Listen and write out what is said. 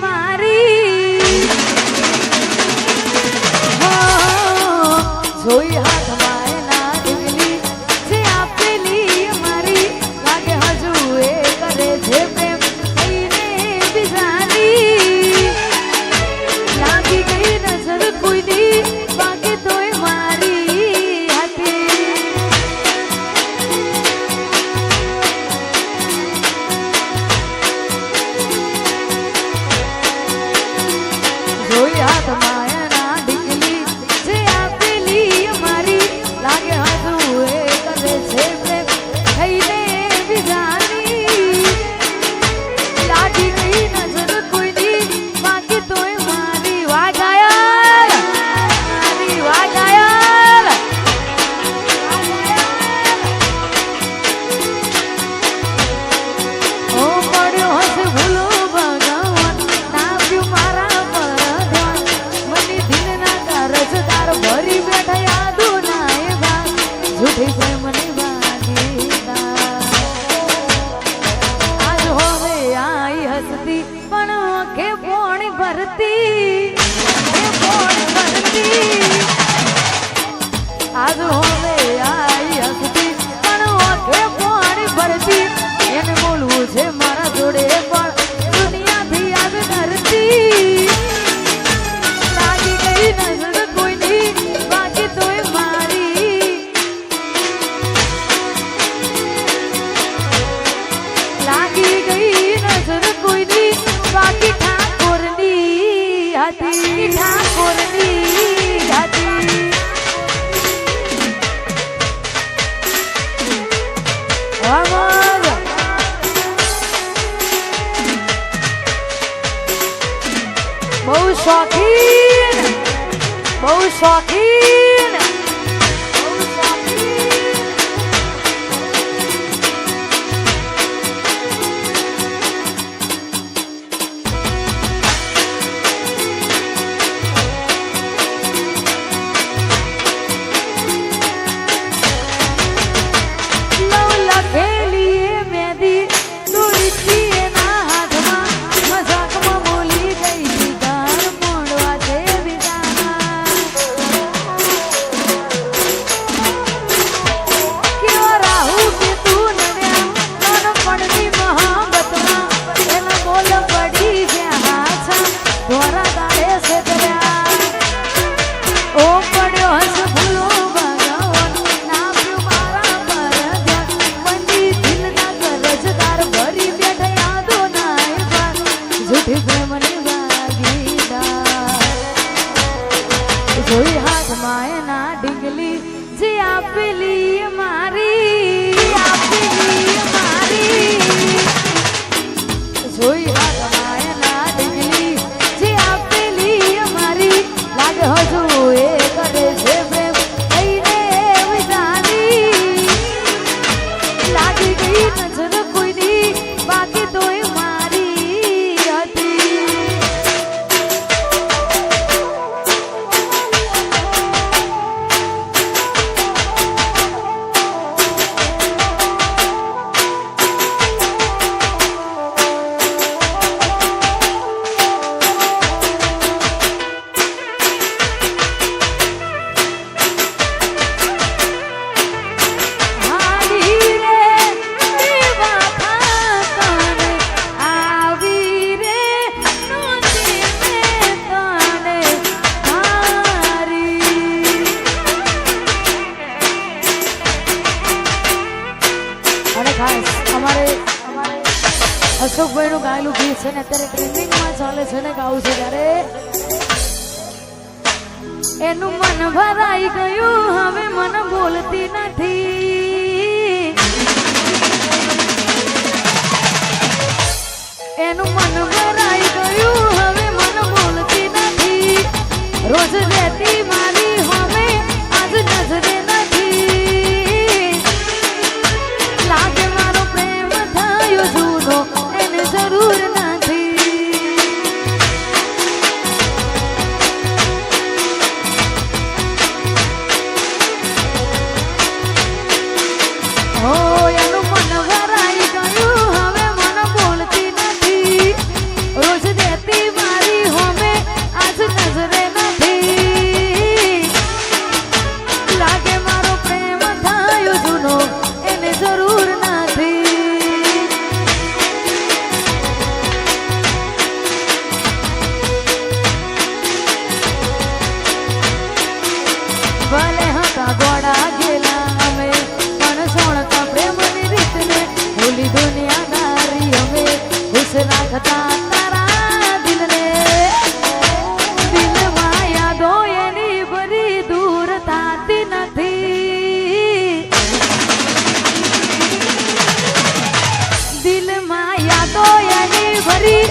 મારી જોઈ હાથમાં એના ઢીંગલી જે આપેલી મારી લાગે હજુ એ કરે છે પ્રેમ કઈને બીજાની લાગી ગઈ નજર કોઈની બાકી તોય મારી હતી જોઈ હાથમાં એના ઢીંગલી જે આપેલી મારી લાગે હજુ એ કરે છે પ્રેમ કઈને બીજાની લાગી ગઈ નજર કોઈની બાકી તોય મારી વાગાયલ મારી વાગાયલ ઓ પડ્યો હશે ભૂલો ભગવાન નાપ્યું મારા પર ધ્યાન મને દિલના કરજદાર ભરી બેઠા યાદો ના એ ભાગ જૂઠી પ્રેમની વાગીદાર આજ હવે આઈ હસતી પણ કે પોણી ભરતી એ પોણી ભરતી આજ હવે આઈ હસતી પણ કે પોણી ભરતી એને બોલવું છે મારા જોડે પણ દુનિયાથી આજ ડરતી લાગી ગઈ નજર કોઈની બાકી તોય મારી લાગી ગઈ નજર કોઈની બાકી ઠાકોરની હતી ઠાકોરની હતી વામોદ બહુ શોખીન બહુ શોખીન બહુ શોખીન લવ લખેલી એ મહેંદી દોરી છી એના હાથમાં મજાકમાં બોલી ગઈ દીદાર મોડવા છે વિદાના કેવો રાહુ કે તું નડ્યા નાનપણની મોહબ્બતમાં એના બોલ પડી ગયા હાથા ધોરા દાડે છેતર્યા ઓ પડ્યો હશે ભૂલો ભગવાન નાપ્યું મારા પર ધ્યાન મંડી દિલના કરજદાર ભરી બેઠા યાદો ના એ ભાગ જૂઠી પ્રેમની વાગીદાર જોઈ હાથમાં એના ઢીંગલી જે આપેલી મારી જોઈ હાથમાં એના ઢીંગલી જે આપેલી મારી લાગે હજુ એ કરે છે પ્રેમ કઈને વિજાની લાગી ગઈ નજર કોઈની બાકી તોય મારી હતી હાલી રે દેવા થાકને આવી રે નોતી મે તને હારી અને ખાસ અમારે અશોકભાઈ નું ગાયેલું ગીત છે ને અત્યારે ટ્રેન્ડિંગમાં ચાલે છે ને ગાવું છે ત્યારે એનું મન ભરાઈ ગયું હવે મન બોલતી નથી એનું મન ભરાઈ ગયું હવે મન બોલતી નથી રોજ રહેતી મારી હવે આજ નજરે નથી લાગે મારો પ્રેમ થયો જૂનો એને જરૂર નથી ઓ એનું મન ભરાઈ ગયું હવે મન બોલતી નથી લેતી મારી હોમે આજ નજરે નથી લાગે મારો પ્રેમ થયો જૂનો એને જરૂર નથી ભલે હતા ગોળા ગેલા અમે પણ સોણતા પ્રેમની રીતને ભૂલી દુનિયાદારી અમે ખુશ રાખતા તારા દિલને દિલમાં યાદો એની ભરી દૂર થતી નથી દિલમાં યાદો એની ભરી